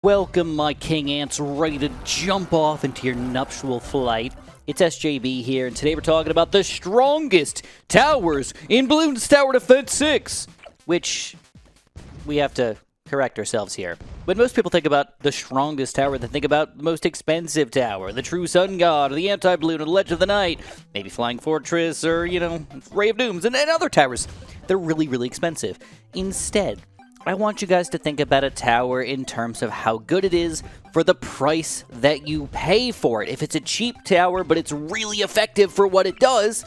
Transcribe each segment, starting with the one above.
Welcome, my king ants, ready to jump off into your nuptial flight. It's SJB here, and today we're talking about the strongest towers in Bloons Tower Defense 6, which we have to correct ourselves here. When most people think about the strongest tower, they think about the most expensive tower, the True Sun God, or the Anti-Balloon, or the Ledge of the Night, maybe Flying Fortress, or, Ray of Dooms, and other towers. They're really, really expensive. Instead, I want you guys to think about a tower in terms of how good it is for the price that you pay for it. If it's a cheap tower, but it's really effective for what it does,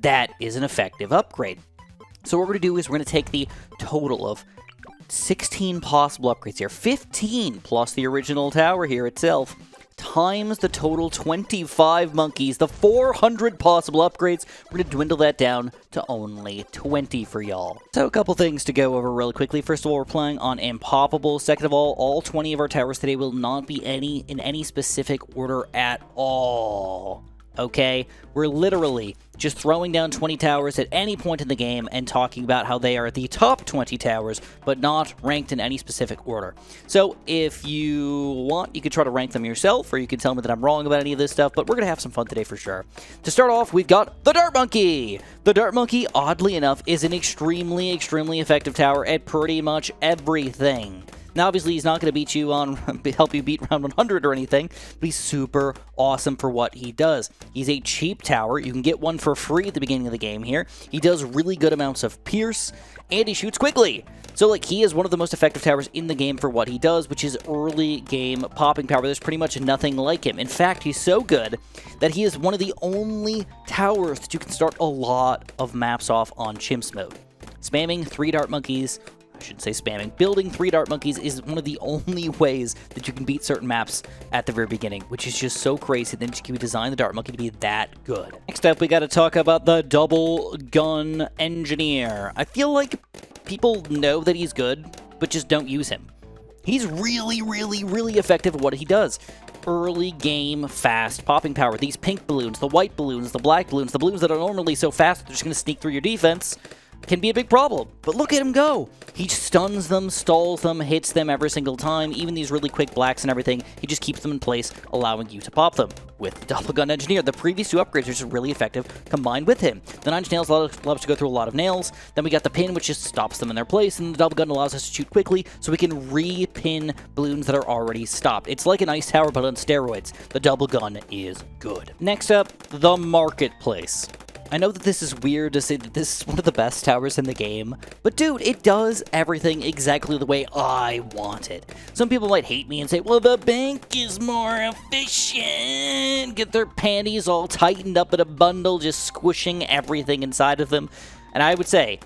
that is an effective upgrade. So what we're going to do is we're going to take the total of 16 possible upgrades here, 15 plus the original tower here itself, times the total 25 monkeys, the 400 possible upgrades. We're going to dwindle that down to only 20 for y'all. So a couple things to go over really quickly. First of all, we're playing on Impoppable. Second of all 20 of our towers today will not be in any specific order at all. Okay? We're literally just throwing down 20 towers at any point in the game and talking about how they are the top 20 towers, but not ranked in any specific order. So if you want, you could try to rank them yourself, or you can tell me that I'm wrong about any of this stuff, but we're going to have some fun today for sure. To start off, we've got the Dart Monkey! The Dart Monkey, oddly enough, is an extremely, extremely effective tower at pretty much everything. Now, obviously, he's not going to beat you on, help you beat round 100 or anything, but he's super awesome for what he does. He's a cheap tower. You can get one for free at the beginning of the game here. He does really good amounts of pierce, and he shoots quickly. So, he is one of the most effective towers in the game for what he does, which is early game popping power. There's pretty much nothing like him. In fact, he's so good that he is one of the only towers that you can start a lot of maps off on Chimps mode. Spamming 3 Dart Monkeys, I shouldn't say spamming. Building 3 Dart Monkeys is one of the only ways that you can beat certain maps at the very beginning, which is just so crazy that you can design the Dart Monkey to be that good. Next up, we got to talk about the Double Gun Engineer. I feel like people know that he's good, but just don't use him. He's really, really, really effective at what he does. Early game, fast popping power. These pink balloons, the white balloons, the black balloons, the balloons that are normally so fast that they're just going to sneak through your defense, can be a big problem. But look at him go. He stuns them, stalls them, hits them every single time. Even these really quick blacks and everything, he just keeps them in place, allowing you to pop them. With the Double Gun Engineer, the previous 2 upgrades are just really effective combined with him. The 9 nails allows us to go through a lot of nails. Then we got the pin, which just stops them in their place. And the Double Gun allows us to shoot quickly, so we can re-pin balloons that are already stopped. It's like an ice tower, but on steroids. The Double Gun is good. Next up, the Marketplace. I know that this is weird to say that this is one of the best towers in the game, but dude, it does everything exactly the way I want it. Some people might hate me and say, well, the bank is more efficient. Get their panties all tightened up in a bundle, just squishing everything inside of them. And I would say,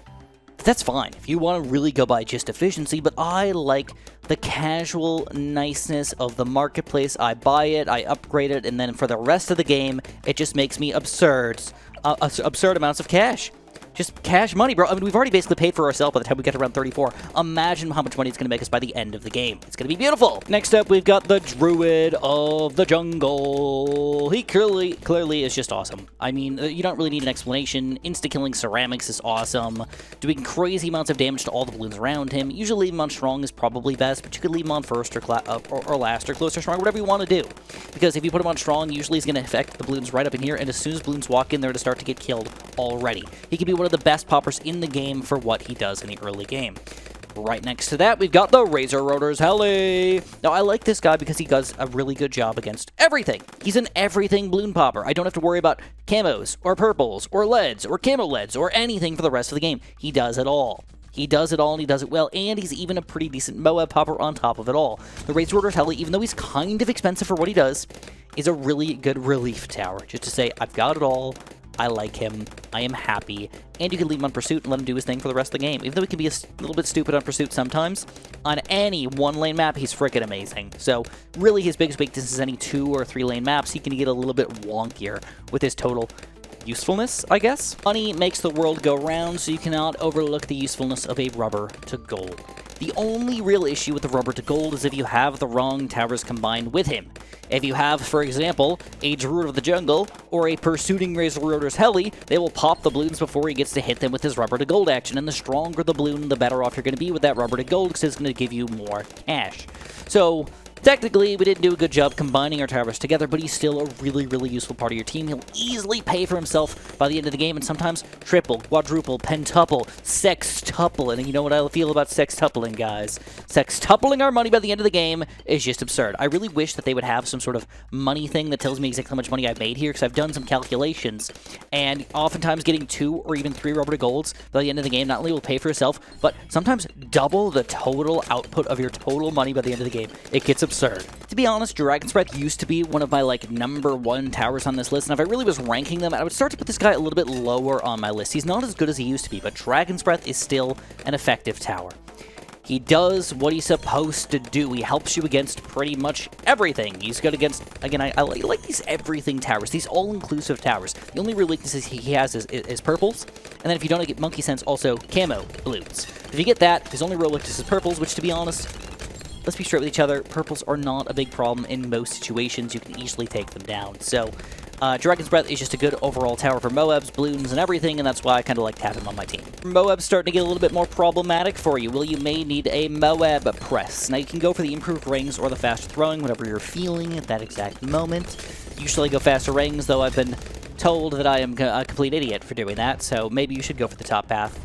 that's fine if you want to really go by just efficiency, but I like the casual niceness of the Marketplace. I buy it, I upgrade it, and then for the rest of the game, it just makes me absurd amounts of cash. Just cash money, bro. I mean, we've already basically paid for ourselves by the time we get to round 34. Imagine how much money it's going to make us by the end of the game. It's going to be beautiful. Next up, we've got the Druid of the Jungle. He clearly is just awesome. I mean, you don't really need an explanation. Insta-killing ceramics is awesome. Doing crazy amounts of damage to all the balloons around him. Usually leave him on strong is probably best, but you could leave him on first or last or close or strong, whatever you want to do. Because if you put him on strong, usually he's going to affect the balloons right up in here, and as soon as balloons walk in, they're to start to get killed already. He can be one of the best poppers in the game for what he does in the early game. Right next to that, we've got the Razor Rotors Heli. Now, I like this guy because he does a really good job against everything. He's an everything balloon popper. I don't have to worry about camos, or purples, or leads, or camo leads, or anything for the rest of the game. He does it all. He does it all, and he does it well, and he's even a pretty decent Moab popper on top of it all. The Razor Rotors Heli, even though he's kind of expensive for what he does, is a really good relief tower. Just to say, I've got it all. I like him, I am happy, and you can leave him on Pursuit and let him do his thing for the rest of the game. Even though he can be a little bit stupid on Pursuit sometimes, on any 1-lane map, he's freaking amazing. So, really his biggest weakness is any 2 or 3-lane maps. He can get a little bit wonkier with his total usefulness, I guess. Money makes the world go round, so you cannot overlook the usefulness of a rubber to gold. The only real issue with the rubber to gold is if you have the wrong towers combined with him. If you have, for example, a Druid of the Jungle or a Pursuing Razor Rotor's Heli, they will pop the balloons before he gets to hit them with his rubber to gold action, and the stronger the balloon, the better off you're going to be with that rubber to gold, because it's going to give you more cash. So technically, we didn't do a good job combining our towers together, but he's still a really, really useful part of your team. He'll easily pay for himself by the end of the game, and sometimes triple, quadruple, pentuple, sextuple. And you know what I feel about sextupling, guys? Sextupling our money by the end of the game is just absurd. I really wish that they would have some sort of money thing that tells me exactly how much money I've made here, because I've done some calculations, and oftentimes getting 2 or even 3 rubber to golds by the end of the game not only will pay for yourself, but sometimes double the total output of your total money by the end of the game. It gets absurd. To be honest, Dragon's Breath used to be one of my #1 towers on this list, and if I really was ranking them, I would start to put this guy a little bit lower on my list. He's not as good as he used to be, but Dragon's Breath is still an effective tower. He does what he's supposed to do. He helps you against pretty much everything. He's good against, again, I like these everything towers, these all-inclusive towers. The only real weaknesses he has is purples, and then if you don't get Monkey Sense, also camo balloons. If you get that, his only real weakness is purples, which, to be honest, let's be straight with each other, purples are not a big problem in most situations. You can easily take them down. So, Dragon's Breath is just a good overall tower for Moabs, balloons, and everything, and that's why I kind of like to have him on my team. Moab's starting to get a little bit more problematic for you. Well, you may need a Moab press. Now, you can go for the improved rings or the faster throwing, whatever you're feeling at that exact moment. Usually I go faster rings, though I've been told that I am a complete idiot for doing that, so maybe you should go for the top path.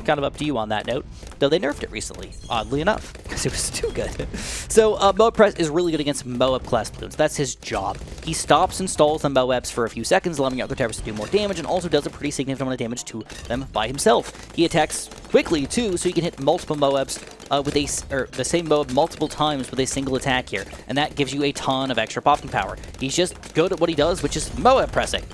Kind of up to you on that note, though they nerfed it recently, oddly enough, because it was too good. So Moab Press is really good against Moab class balloons. That's his job. He stops and stalls the Moabs for a few seconds, allowing other towers to do more damage, and also does a pretty significant amount of damage to them by himself. He attacks quickly too, so you can hit multiple Moabs with the same Moab multiple times with a single attack here, and that gives you a ton of extra popping power. He's just good at what he does, which is Moab pressing.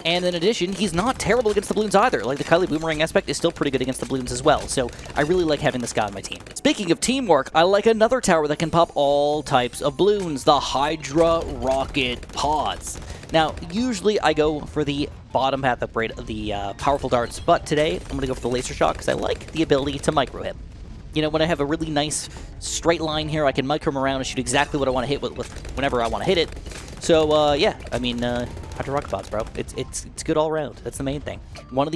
And in addition, he's not terrible against the balloons either. Like, the Kylie Boomerang aspect is still pretty good against the balloons as well. So I really like having this guy on my team. Speaking of teamwork, I like another tower that can pop all types of balloons, the Hydra Rocket Pods. Now, usually I go for the bottom path upgrade of the powerful darts, but today I'm going to go for the laser shot because I like the ability to micro him. You know, when I have a really nice straight line here, I can micro him around and shoot exactly what I want to hit with whenever I want to hit it. So, yeah, I mean, Hydra Rocket Pods, bro. It's good all around. That's the main thing. One of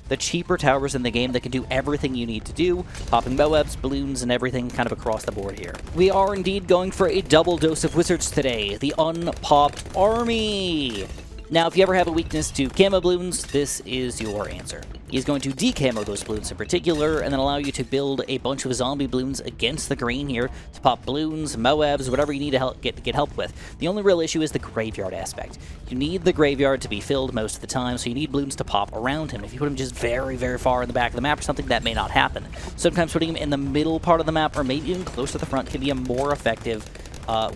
the cheaper towers in the game that can do everything you need to do, popping Moabs, balloons, and everything kind of across the board here. We are indeed going for a double dose of wizards today, the Unpopped Army. Now, if you ever have a weakness to camo balloons, this is your answer. He's going to decamo those balloons in particular, and then allow you to build a bunch of zombie balloons against the green here to pop balloons, Moabs, whatever you need to get help with. The only real issue is the graveyard aspect. You need the graveyard to be filled most of the time, so you need balloons to pop around him. If you put him just very, very far in the back of the map or something, that may not happen. Sometimes putting him in the middle part of the map, or maybe even close to the front, can be a more effective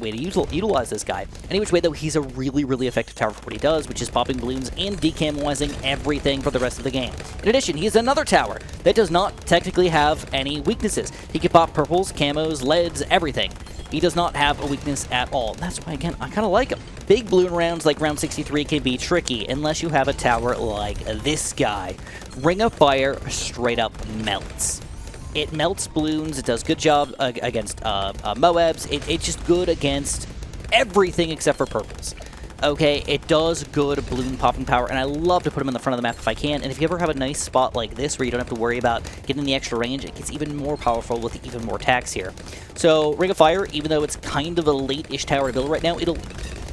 way to utilize this guy. Any which way, though, he's a really, really effective tower for what he does, which is popping balloons and decamoizing everything for the rest of the game. In addition, he's another tower that does not technically have any weaknesses. He can pop purples, camos, leads, everything. He does not have a weakness at all. That's why, again, I kind of like him. Big balloon rounds like round 63 can be tricky unless you have a tower like this guy. Ring of Fire straight up melts. It melts balloons. It does good job against Moabs. It's just good against everything except for purples. Okay, it does good balloon popping power, and I love to put him in the front of the map if I can. And if you ever have a nice spot like this where you don't have to worry about getting the extra range, it gets even more powerful with even more attacks here. So, Ring of Fire, even though it's kind of a late-ish tower to build right now, it'll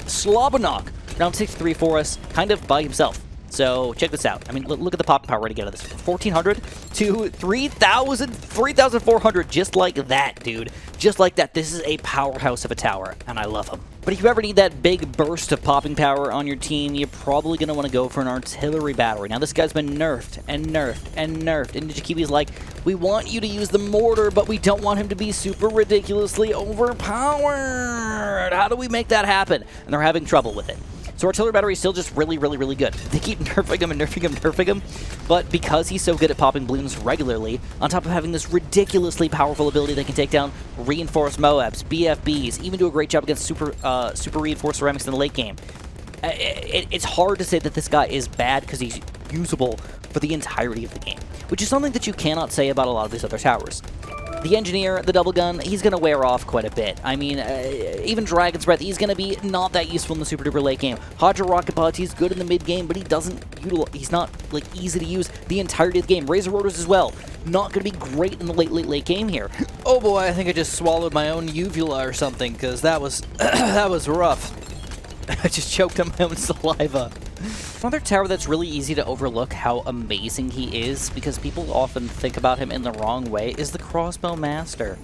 slobber knock round 63 for us, kind of by himself. So, check this out. I mean, look at the pop power to get out of this. 1,400 to 3,000, 3,400, just like that, dude. Just like that. This is a powerhouse of a tower, and I love him. But if you ever need that big burst of popping power on your team, you're probably going to want to go for an artillery battery. Now, this guy's been nerfed and nerfed and nerfed, and Nijikibi's like, we want you to use the mortar, but we don't want him to be super ridiculously overpowered. How do we make that happen? And they're having trouble with it. So artillery battery is still just really, really, really good. They keep nerfing him and nerfing him and nerfing him, but because he's so good at popping balloons regularly, on top of having this ridiculously powerful ability that can take down reinforced Moabs, BFBs, even do a great job against super reinforced ceramics in the late game, it's hard to say that this guy is bad because he's usable for the entirety of the game, which is something that you cannot say about a lot of these other towers. The Engineer, the Double Gun, he's going to wear off quite a bit. I mean, even Dragon's Breath, he's going to be not that useful in the super duper late game. Hydra Rocket Pods, he's good in the mid game, but he's not like easy to use the entirety of the game. Razor Rotors as well, not going to be great in the late game here. Oh boy, I think I just swallowed my own uvula or something, because that was that was rough. I just choked on my own saliva. Another tower that's really easy to overlook how amazing he is, because people often think about him in the wrong way, is the Crossbow Master.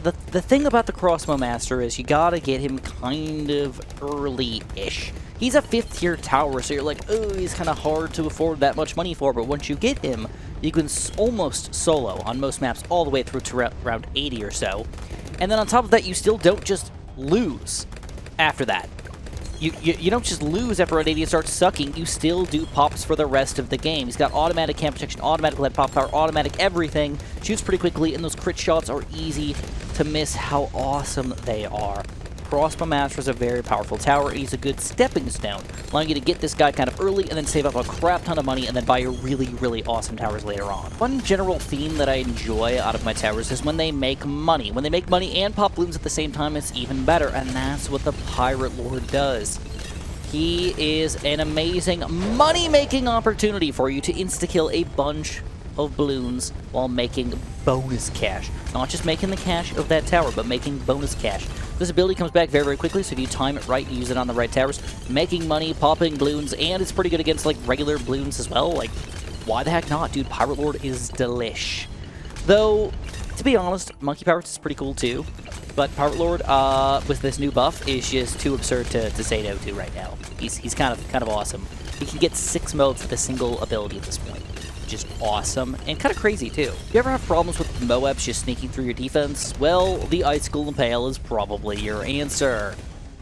The thing about the Crossbow Master is you gotta get him kind of early-ish. He's a 5th tier tower, so you're like, oh, he's kind of hard to afford that much money for, but once you get him, you can almost solo on most maps all the way through to around 80 or so. And then on top of that, you still don't just lose after that. You don't just lose after around 80 and start sucking, you still do pops for the rest of the game. He's got automatic camp protection, automatic lead pop power, automatic everything, shoots pretty quickly, and those crit shots are easy to miss how awesome they are. Crossbow Master is a very powerful tower, and he's a good stepping stone, allowing you to get this guy kind of early and then save up a crap ton of money and then buy your really, really awesome towers later on. One general theme that I enjoy out of my towers is when they make money. When they make money and pop balloons at the same time, it's even better, and that's what the Pirate Lord does. He is an amazing money-making opportunity for you to insta-kill a bunch of balloons while making bonus cash. Not just making the cash of that tower, but making bonus cash. This ability comes back very, very quickly, so if you time it right and use it on the right towers, making money, popping balloons, and it's pretty good against, like, regular balloons as well. Like, why the heck not, dude? Pirate Lord is delish. Though, to be honest, Monkey Pirates is pretty cool, too. But Pirate Lord, with this new buff, is just too absurd to say no to right now. He's kind of awesome. He can get 6 modes with a single ability at this point. Just awesome and kind of crazy too. You ever have problems with Moabs just sneaking through your defense? Well, the Icicle Impale is probably your answer.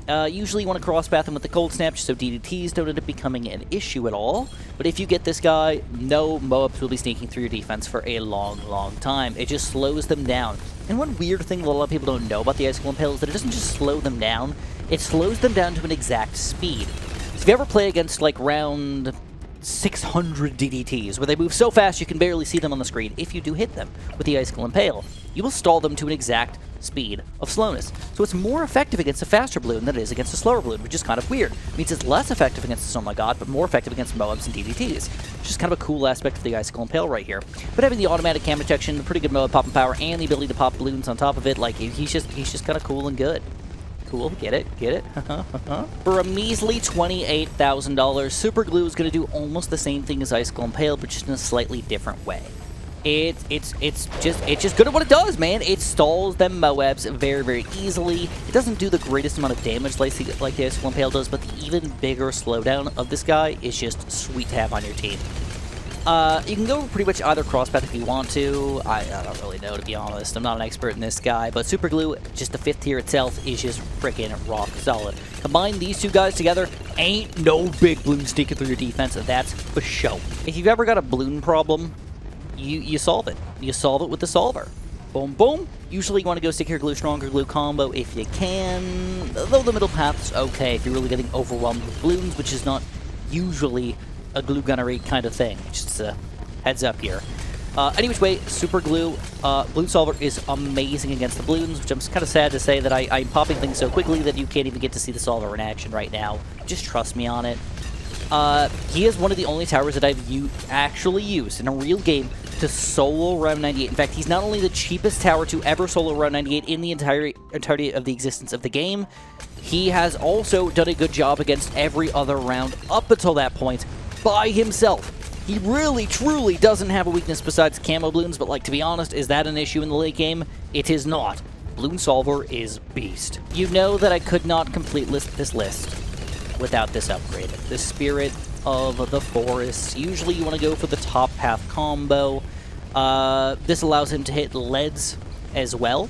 Usually you want to cross-path him with the Cold Snap just so DDTs don't end up becoming an issue at all. But if you get this guy, no Moabs will be sneaking through your defense for a long, long time. It just slows them down. And one weird thing that a lot of people don't know about the Icicle Impale is that it doesn't just slow them down, it slows them down to an exact speed. So if you ever play against like round 600 DDTs, where they move so fast you can barely see them on the screen, if you do hit them with the Icicle Impale, you will stall them to an exact speed of slowness. So it's more effective against a faster balloon than it is against a slower balloon, which is kind of weird. It means it's less effective against the Oh My God, but more effective against Moabs and DDTs, which is kind of a cool aspect of the Icicle Impale right here. But having the automatic cam protection, the pretty good Moab popping power, and the ability to pop balloons on top of it, like, he's just kind of cool and good. Cool, get it? For a measly $28,000, Superglue is going to do almost the same thing as Icicle Impale, but just in a slightly different way. It's just good at what it does, man. It stalls them Moabs very, very easily. It doesn't do the greatest amount of damage like the Icicle Impale does, but the even bigger slowdown of this guy is just sweet to have on your team. You can go pretty much either crosspath if you want to. I don't really know, to be honest. I'm not an expert in this guy, but Superglue, just the 5th tier itself, is just freaking rock solid. Combine these two guys together, ain't no big balloon sneaking through your defense, that's for show. If you've ever got a balloon problem, you solve it. You solve it with the solver. Boom, boom. Usually you want to go Secure Glue, Stronger Glue combo if you can, though the middle path's okay if you're really getting overwhelmed with balloons, which is not usually a glue gunnery kind of thing. Just a heads up here. Any which way, Superglue, Balloon Solver is amazing against the balloons, which I'm kind of sad to say that I'm popping things so quickly that you can't even get to see the Solver in action right now. Just trust me on it. He is one of the only towers that I've actually used in a real game to solo round 98. In fact, he's not only the cheapest tower to ever solo round 98 in the entirety of the existence of the game, he has also done a good job against every other round up until that point by himself. He really, truly doesn't have a weakness besides camo balloons, but like, to be honest, is that an issue in the late game? It is not. Balloon Solver is beast. You know that I could not complete this list without this upgrade. The Spirit of the Forest. Usually you want to go for the top path combo. This allows him to hit leads as well,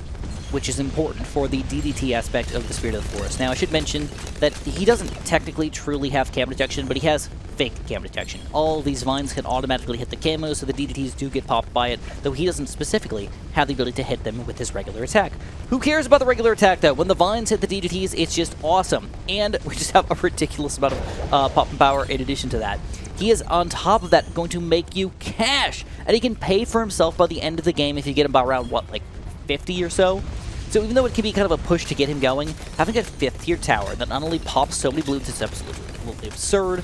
which is important for the DDT aspect of the Spirit of the Forest. Now, I should mention that he doesn't technically truly have cam detection, but he has fake cam detection. All these vines can automatically hit the camo, so the DDTs do get popped by it, though he doesn't specifically have the ability to hit them with his regular attack. Who cares about the regular attack, though? When the vines hit the DDTs, it's just awesome. And we just have a ridiculous amount of pop and power in addition to that. He is, on top of that, going to make you cash, and he can pay for himself by the end of the game if you get him by around, what, like 50 or so? So even though it can be kind of a push to get him going, having a 5th tier tower that not only pops so many balloons, it's absolutely absurd,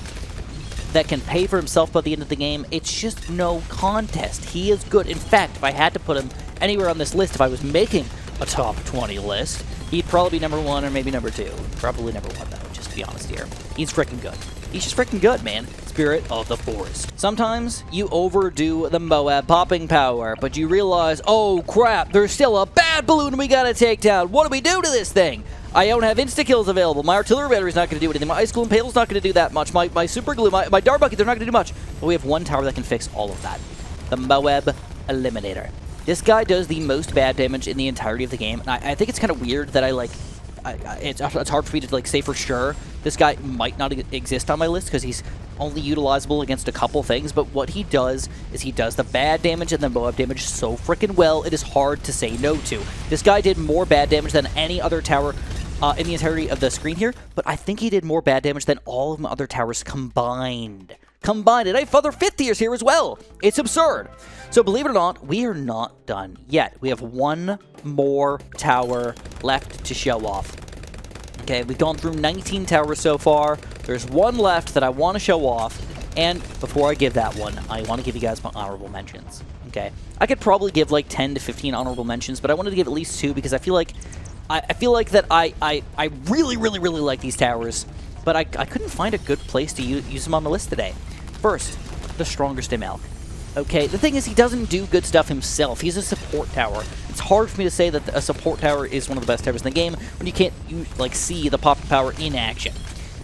that can pay for himself by the end of the game, it's just no contest. He is good. In fact, if I had to put him anywhere on this list, if I was making a top 20 list, he'd probably be number 1 or maybe number 2. Probably number 1, though, just to be honest here. He's freaking good. He's just freaking good, man. Spirit of the Forest. Sometimes you overdo the Moab popping power, but you realize, oh crap, there's still a bad balloon we gotta take down. What do we do to this thing? I don't have insta-kills available. My artillery battery's not going to do anything. My Icicle Impale's not going to do that much. My Superglue, my Dart Bucket, they're not going to do much. But we have one tower that can fix all of that. The Moab Eliminator. This guy does the most bad damage in the entirety of the game. And I think it's kind of weird that it's hard for me to say for sure this guy might not exist on my list because he's only utilizable against a couple things, but what he does is he does the bad damage and the Moab damage so freaking well, it is hard to say no to. This guy did more bad damage than any other tower in the entirety of the screen here, but I think he did more bad damage than all of my other towers combined. And I have other 5th tiers here as well. It's absurd. So believe it or not, we are not done yet. We have one more tower left to show off. Okay, we've gone through 19 towers so far. There's one left that I want to show off. And before I give that one, I want to give you guys my honorable mentions. Okay, I could probably give like 10 to 15 honorable mentions, but I wanted to give at least 2 because I feel like I really like these towers, but I couldn't find a good place to use them on the list today. First, the strongest ML. Okay, the thing is he doesn't do good stuff himself. He's a support tower. It's hard for me to say that a support tower is one of the best towers in the game when you can't see the pop power in action.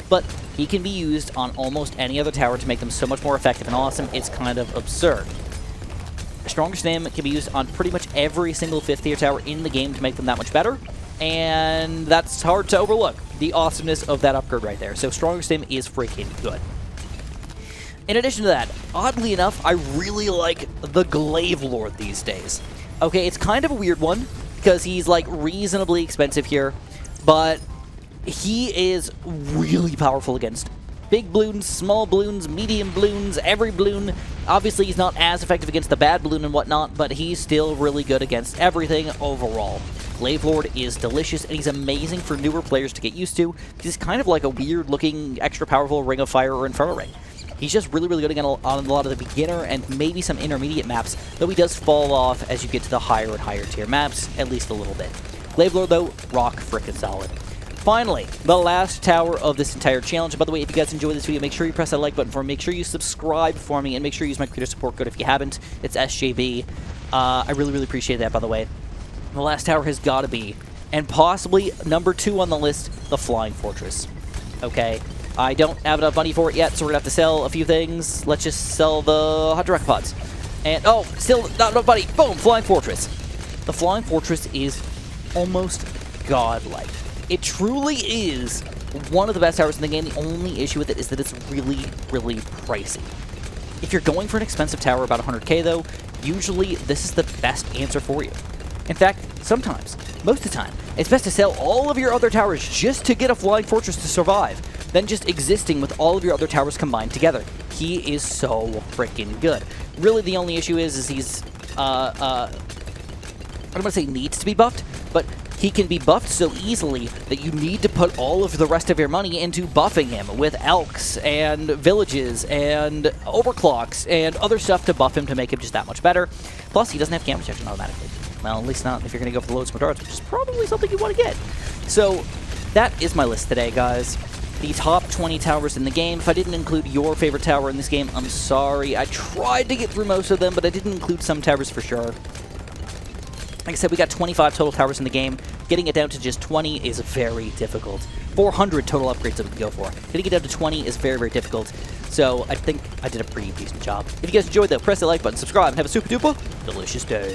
But he can be used on almost any other tower to make them so much more effective and awesome, it's kind of absurd. The strongest name can be used on pretty much every single 5th tier tower in the game to make them that much better, and that's hard to overlook, the awesomeness of that upgrade right there. So strongest name is freaking good. In addition to that, oddly enough, I really like the Glaive Lord these days. Okay, it's kind of a weird one, because he's like reasonably expensive here, but he is really powerful against big balloons, small balloons, medium balloons, every balloon. Obviously, he's not as effective against the bad balloon and whatnot, but he's still really good against everything overall. Glaive Lord is delicious, and he's amazing for newer players to get used to, because he's kind of like a weird-looking, extra powerful Ring of Fire or Inferno Ring. He's just really good on a lot of the beginner and maybe some intermediate maps, though he does fall off as you get to the higher and higher tier maps, at least a little bit. Glaive Lord, though, rock frickin' solid. Finally, the last tower of this entire challenge. And by the way, if you guys enjoyed this video, make sure you press that like button for me, make sure you subscribe for me, and make sure you use my creator support code if you haven't. It's SJB. I really appreciate that, by the way. The last tower has got to be, and possibly number 2 on the list, the Flying Fortress. Okay? I don't have enough money for it yet, so we're going to have to sell a few things. Let's just sell the Hydra pods. And, oh, still not enough money. Boom, Flying Fortress. The Flying Fortress is almost godlike. It truly is one of the best towers in the game. The only issue with it is that it's really pricey. If you're going for an expensive tower, about 100k though, usually this is the best answer for you. In fact, sometimes, most of the time, it's best to sell all of your other towers just to get a Flying Fortress to survive, than just existing with all of your other towers combined together. He is so freaking good. Really, the only issue is he's, I don't want to say needs to be buffed, but he can be buffed so easily that you need to put all of the rest of your money into buffing him with elks and villages and overclocks and other stuff to buff him to make him just that much better. Plus, he doesn't have camera protection automatically. Well, at least not if you're going to go for the loads of darts, which is probably something you want to get. So, that is my list today, guys. The top 20 towers in the game. If I didn't include your favorite tower in this game, I'm sorry. I tried to get through most of them, but I didn't include some towers for sure. Like I said, we got 25 total towers in the game. Getting it down to just 20 is very difficult. 400 total upgrades that we can go for. Getting it down to 20 is very difficult. So I think I did a pretty decent job. If you guys enjoyed, though, press the like button, subscribe, and have a super duper delicious day.